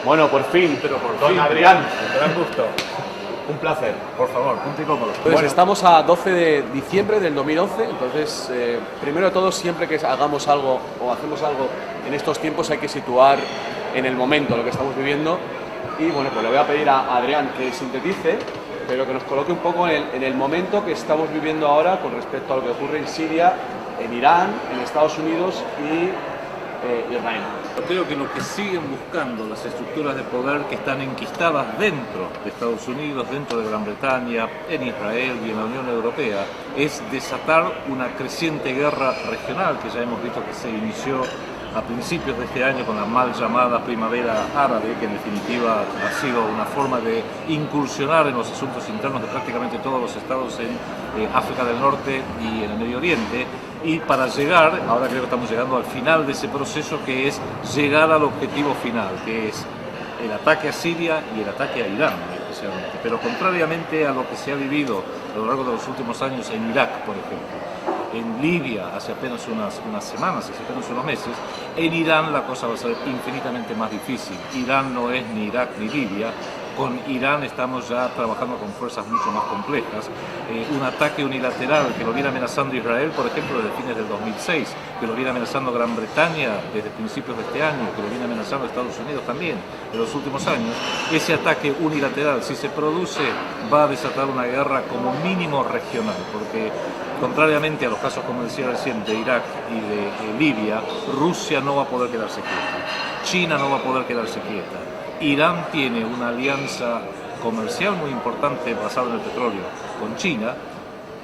Bueno, por fin, Pero por don fin, Adrián, gran gusto. un placer. Por favor, punto y cómodo. Pues estamos a 12 de diciembre del 2011, entonces, primero de todo, siempre que hagamos algo o hacemos algo en estos tiempos hay que situar en el momento lo que estamos viviendo. Y bueno, pues le voy a pedir a Adrián que sintetice, pero que nos coloque un poco en el momento que estamos viviendo ahora con respecto a lo que ocurre en Siria, en Irán, en Estados Unidos y Israel. Yo creo que lo que siguen buscando las estructuras de poder que están enquistadas dentro de Estados Unidos, dentro de Gran Bretaña, en Israel y en la Unión Europea, es desatar una creciente guerra regional que ya hemos visto que se inició a principios de este año con la mal llamada primavera árabe, que en definitiva ha sido una forma de incursionar en los asuntos internos de prácticamente todos los estados en África del Norte y en el Medio Oriente, y para llegar, ahora creo que estamos llegando al final de ese proceso, que es llegar al objetivo final, que es el ataque a Siria y el ataque a Irán especialmente. Pero contrariamente a lo que se ha vivido a lo largo de los últimos años en Irak, por ejemplo, en Libia hace apenas unas semanas, hace apenas unos meses, en Irán la cosa va a ser infinitamente más difícil. Irán no es ni Irak ni Libia. Con Irán estamos ya trabajando con fuerzas mucho más complejas. Un ataque unilateral que lo viene amenazando Israel, por ejemplo, desde fines del 2006, que lo viene amenazando Gran Bretaña desde principios de este año, que lo viene amenazando Estados Unidos también en los últimos años. Ese ataque unilateral, si se produce, va a desatar una guerra como mínimo regional, porque contrariamente a los casos, como decía recién, de Irak y de Libia, Rusia no va a poder quedarse quieta, China no va a poder quedarse quieta. Irán tiene una alianza comercial muy importante basada en el petróleo con China,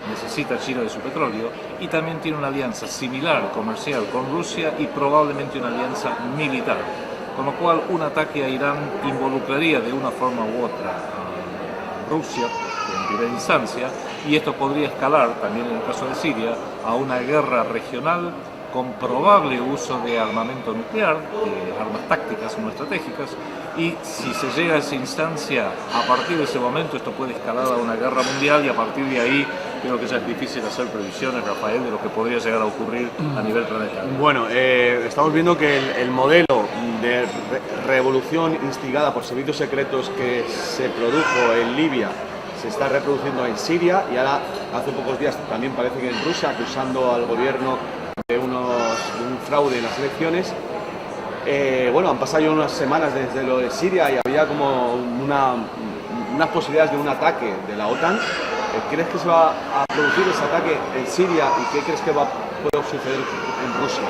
necesita China de su petróleo, y también tiene una alianza similar comercial con Rusia y probablemente una alianza militar, con lo cual un ataque a Irán involucraría de una forma u otra a Rusia en primera instancia, y esto podría escalar también en el caso de Siria a una guerra regional con probable uso de armamento nuclear, de armas tácticas no estratégicas, y si se llega a esa instancia, a partir de ese momento esto puede escalar a una guerra mundial, y a partir de ahí creo que ya es difícil hacer previsiones, Rafael, de lo que podría llegar a ocurrir a nivel planetario. Bueno, estamos viendo que el modelo de revolución instigada por servicios secretos que se produjo en Libia se está reproduciendo en Siria, y ahora hace pocos días también parece que en Rusia, acusando al gobierno de un fraude en las elecciones. Bueno, han pasado ya unas semanas desde lo de Siria y había como unas posibilidades de un ataque de la OTAN. ¿Crees que se va a producir ese ataque en Siria y qué crees que puede suceder en Rusia?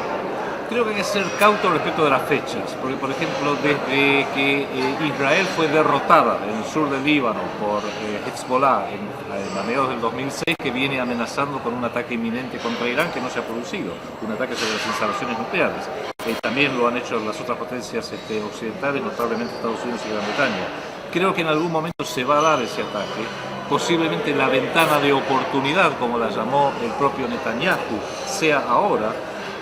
Creo que hay que ser cauto respecto de las fechas, porque por ejemplo desde que Israel fue derrotada en el sur del Líbano por Hezbollah a mediados del 2006, que viene amenazando con un ataque inminente contra Irán que no se ha producido, un ataque sobre las instalaciones nucleares. También lo han hecho las otras potencias occidentales, notablemente Estados Unidos y Gran Bretaña. Creo que en algún momento se va a dar ese ataque, posiblemente la ventana de oportunidad, como la llamó el propio Netanyahu, sea ahora,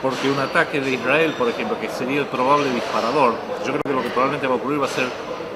porque un ataque de Israel, por ejemplo, que sería el probable disparador, yo creo que lo que probablemente va a ocurrir va a ser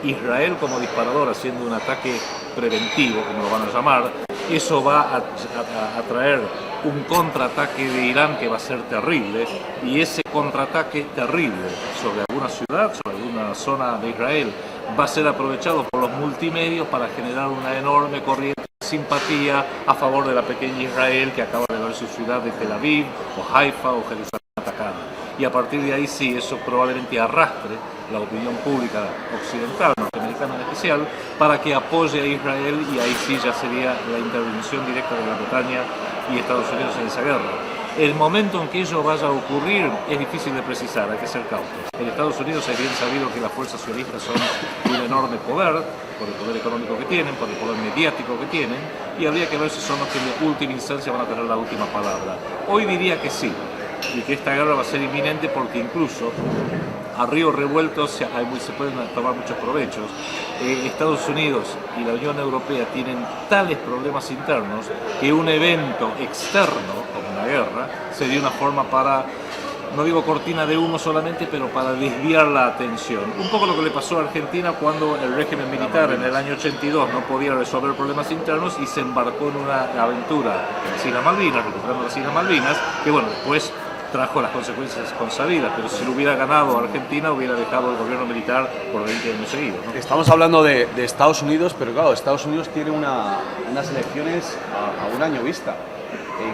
Israel como disparador haciendo un ataque preventivo, como lo van a llamar. Eso va a traer un contraataque de Irán que va a ser terrible, y ese contraataque terrible sobre alguna ciudad, sobre alguna zona de Israel, va a ser aprovechado por los multimedios para generar una enorme corriente de simpatía a favor de la pequeña Israel que acaba de ver su ciudad de Tel Aviv o Haifa o Jerusalén atacada. Y a partir de ahí sí, eso probablemente arrastre la opinión pública occidental, norteamericana en especial, para que apoye a Israel, y ahí sí ya sería la intervención directa de Gran Bretaña y Estados Unidos en esa guerra. El momento en que ello vaya a ocurrir es difícil de precisar, hay que ser cautos. En Estados Unidos es bien sabido que las fuerzas sionistas son un enorme poder, por el poder económico que tienen, por el poder mediático que tienen, y habría que ver si son los que en última instancia van a tener la última palabra. Hoy diría que sí, y que esta guerra va a ser inminente, porque incluso a río revuelto se pueden tomar muchos provechos. Estados Unidos y la Unión Europea tienen tales problemas internos que un evento externo, como una guerra, sería una forma para, no digo cortina de humo solamente, pero para desviar la atención. Un poco lo que le pasó a Argentina cuando el régimen militar en el año 82 no podía resolver problemas internos y se embarcó en una aventura en las Islas Malvinas, recuperando las Islas Malvinas, que bueno, después trajo las consecuencias consabidas, pero si lo hubiera ganado Argentina hubiera dejado el gobierno militar por 20 años seguidos, ¿no? Estamos hablando de Estados Unidos, pero claro, Estados Unidos tiene unas elecciones a un año vista.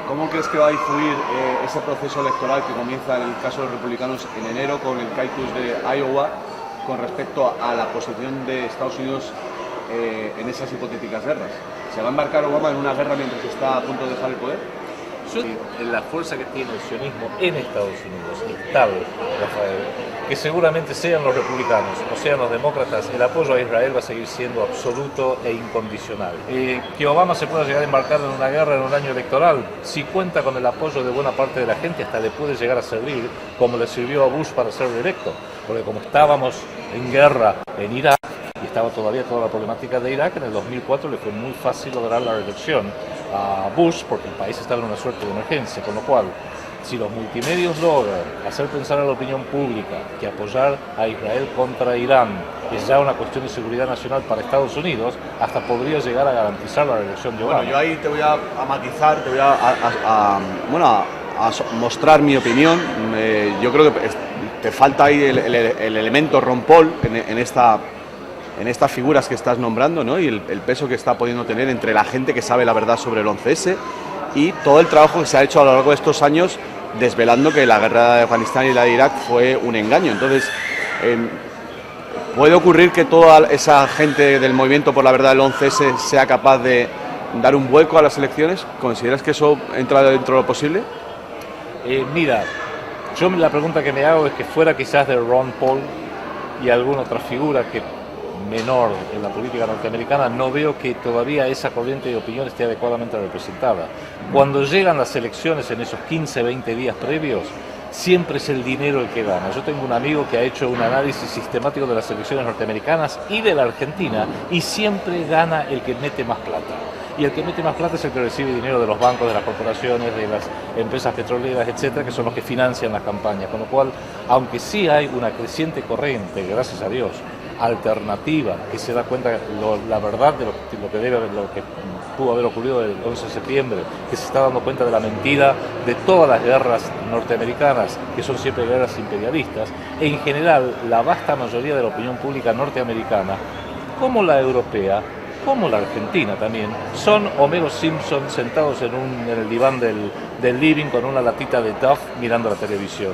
¿Cómo crees que va a influir ese proceso electoral que comienza en el caso de los republicanos en enero con el caucus de Iowa con respecto a la posición de Estados Unidos en esas hipotéticas guerras? ¿Se va a embarcar Obama en una guerra mientras está a punto de dejar el poder? En la fuerza que tiene el sionismo en Estados Unidos es tal, Rafael, que seguramente sean los republicanos o sean los demócratas, el apoyo a Israel va a seguir siendo absoluto e incondicional. Que Obama se pueda llegar a embarcar en una guerra en un año electoral, si cuenta con el apoyo de buena parte de la gente, hasta le puede llegar a servir, como le sirvió a Bush para ser reelecto, porque como estábamos en guerra en Irak, y estaba todavía toda la problemática de Irak, en el 2004 le fue muy fácil lograr la reelección a Bush porque el país estaba en una suerte de emergencia, con lo cual si los multimedios logran hacer pensar a la opinión pública que apoyar a Israel contra Irán es ya una cuestión de seguridad nacional para Estados Unidos, hasta podría llegar a garantizar la reelección de Obama. Bueno, yo ahí te voy a matizar, te voy a mostrar mi opinión. Yo creo que te falta ahí el elemento Ron Paul en estas figuras que estás nombrando, ¿no? Y el peso que está pudiendo tener entre la gente que sabe la verdad sobre el 11S y todo el trabajo que se ha hecho a lo largo de estos años desvelando que la guerra de Afganistán y la de Irak fue un engaño. Entonces, ¿puede ocurrir que toda esa gente del movimiento por la verdad del 11S sea capaz de dar un vuelco a las elecciones? ¿Consideras que eso entra dentro de lo posible? Mira, yo la pregunta que me hago es que fuera quizás de Ron Paul y alguna otra figura que menor en la política norteamericana, no veo que todavía esa corriente de opinión esté adecuadamente representada. Cuando llegan las elecciones en esos 15, 20 días previos, siempre es el dinero el que gana. Yo tengo un amigo que ha hecho un análisis sistemático de las elecciones norteamericanas y de la Argentina, y siempre gana el que mete más plata. Y el que mete más plata es el que recibe dinero de los bancos, de las corporaciones, de las empresas petroleras, etcétera, que son los que financian las campañas. Con lo cual, aunque sí hay una creciente corriente, gracias a Dios, alternativa, que se da cuenta la verdad de lo que pudo haber ocurrido el 11 de septiembre, que se está dando cuenta de la mentira de todas las guerras norteamericanas, que son siempre guerras imperialistas. En general, la vasta mayoría de la opinión pública norteamericana, como la europea, como la argentina también, son Homero Simpson sentados en el diván del living con una latita de Duff mirando la televisión.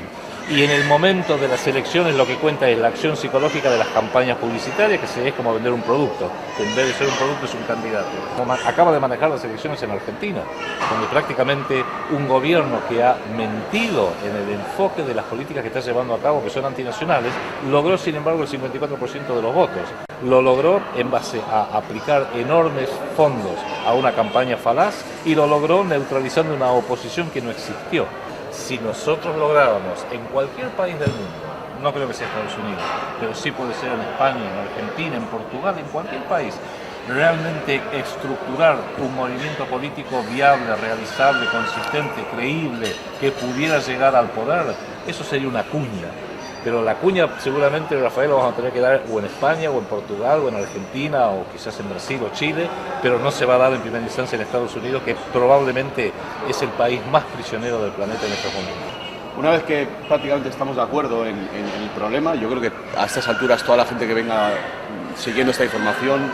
Y en el momento de las elecciones lo que cuenta es la acción psicológica de las campañas publicitarias, que es como vender un producto, que en vez de ser un producto es un candidato. Como acaba de manejar las elecciones en Argentina, donde prácticamente un gobierno que ha mentido en el enfoque de las políticas que está llevando a cabo, que son antinacionales, logró sin embargo el 54% de los votos. Lo logró en base a aplicar enormes fondos a una campaña falaz y lo logró neutralizando una oposición que no existió. Si nosotros lográbamos en cualquier país del mundo, no creo que sea Estados Unidos, pero sí puede ser en España, en Argentina, en Portugal, en cualquier país, realmente estructurar un movimiento político viable, realizable, consistente, creíble, que pudiera llegar al poder, eso sería una cuña. Pero la cuña seguramente, Rafael, lo vamos a tener que dar o en España, o en Portugal, o en Argentina, o quizás en Brasil o Chile, pero no se va a dar en primera instancia en Estados Unidos, que probablemente es el país más prisionero del planeta en estos momentos. Una vez que prácticamente estamos de acuerdo en el problema, yo creo que a estas alturas toda la gente que venga siguiendo esta información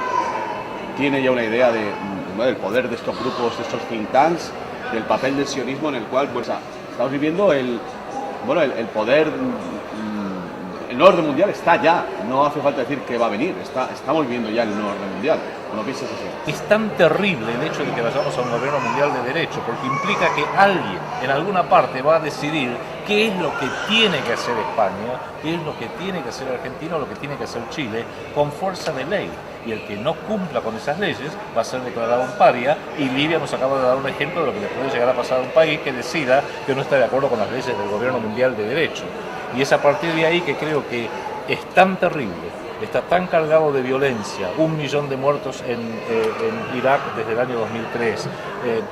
tiene ya una idea del poder de estos grupos, de estos think tanks, del papel del sionismo en el cual pues, estamos viviendo el poder. El nuevo orden mundial está ya, no hace falta decir que va a venir, estamos viviendo ya el nuevo orden mundial, ¿no piensas así? Es tan terrible el hecho de que vayamos a un gobierno mundial de derecho, porque implica que alguien en alguna parte va a decidir qué es lo que tiene que hacer España, qué es lo que tiene que hacer Argentina o lo que tiene que hacer Chile, con fuerza de ley. Y el que no cumpla con esas leyes va a ser declarado un paria, y Libia nos acaba de dar un ejemplo de lo que le puede llegar a pasar a un país que decida que no está de acuerdo con las leyes del gobierno mundial de derecho. Y es a partir de ahí que creo que es tan terrible, está tan cargado de violencia, 1 millón de muertos en Irak desde el año 2003,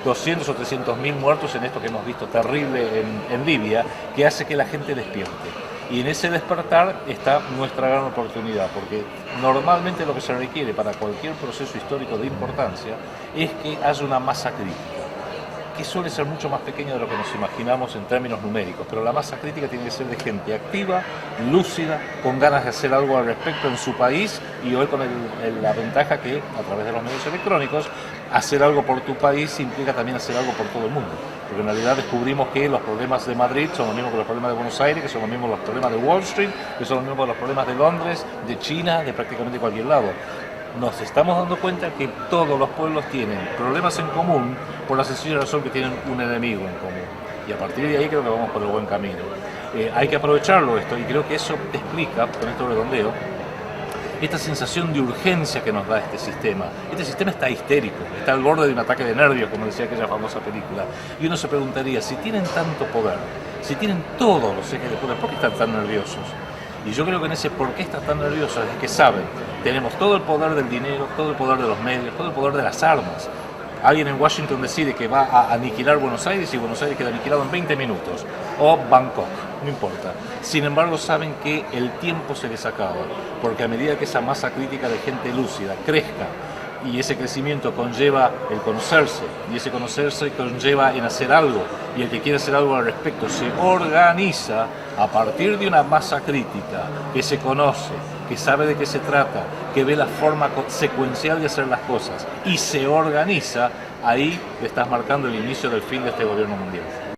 200 o 300.000 muertos en esto que hemos visto terrible en Libia, que hace que la gente despierte. Y en ese despertar está nuestra gran oportunidad, porque normalmente lo que se requiere para cualquier proceso histórico de importancia es que haya una masa crítica, que suele ser mucho más pequeña de lo que nos imaginamos en términos numéricos, pero la masa crítica tiene que ser de gente activa, lúcida, con ganas de hacer algo al respecto en su país, y hoy con la ventaja que a través de los medios electrónicos hacer algo por tu país implica también hacer algo por todo el mundo, porque en realidad descubrimos que los problemas de Madrid son los mismos que los problemas de Buenos Aires, que son los mismos los problemas de Wall Street, que son los mismos los problemas de Londres, de China, de prácticamente cualquier lado. Nos estamos dando cuenta que todos los pueblos tienen problemas en común por la sencilla razón que tienen un enemigo en común. Y a partir de ahí creo que vamos por el buen camino. Hay que aprovecharlo esto, y creo que eso explica, con esto redondeo, esta sensación de urgencia que nos da este sistema. Este sistema está histérico, está al borde de un ataque de nervios, como decía aquella famosa película. Y uno se preguntaría, si tienen tanto poder, si tienen todos los ejes de poder, ¿por qué están tan nerviosos? Y yo creo que en ese por qué están tan nerviosos es que saben, tenemos todo el poder del dinero, todo el poder de los medios, todo el poder de las armas. Alguien en Washington decide que va a aniquilar Buenos Aires y Buenos Aires queda aniquilado en 20 minutos. O Bangkok, no importa. Sin embargo, saben que el tiempo se les acaba, porque a medida que esa masa crítica de gente lúcida crezca, y ese crecimiento conlleva el conocerse, y ese conocerse conlleva en hacer algo, y el que quiere hacer algo al respecto se organiza a partir de una masa crítica que se conoce, que sabe de qué se trata, que ve la forma secuencial de hacer las cosas y se organiza, ahí le estás marcando el inicio del fin de este gobierno mundial.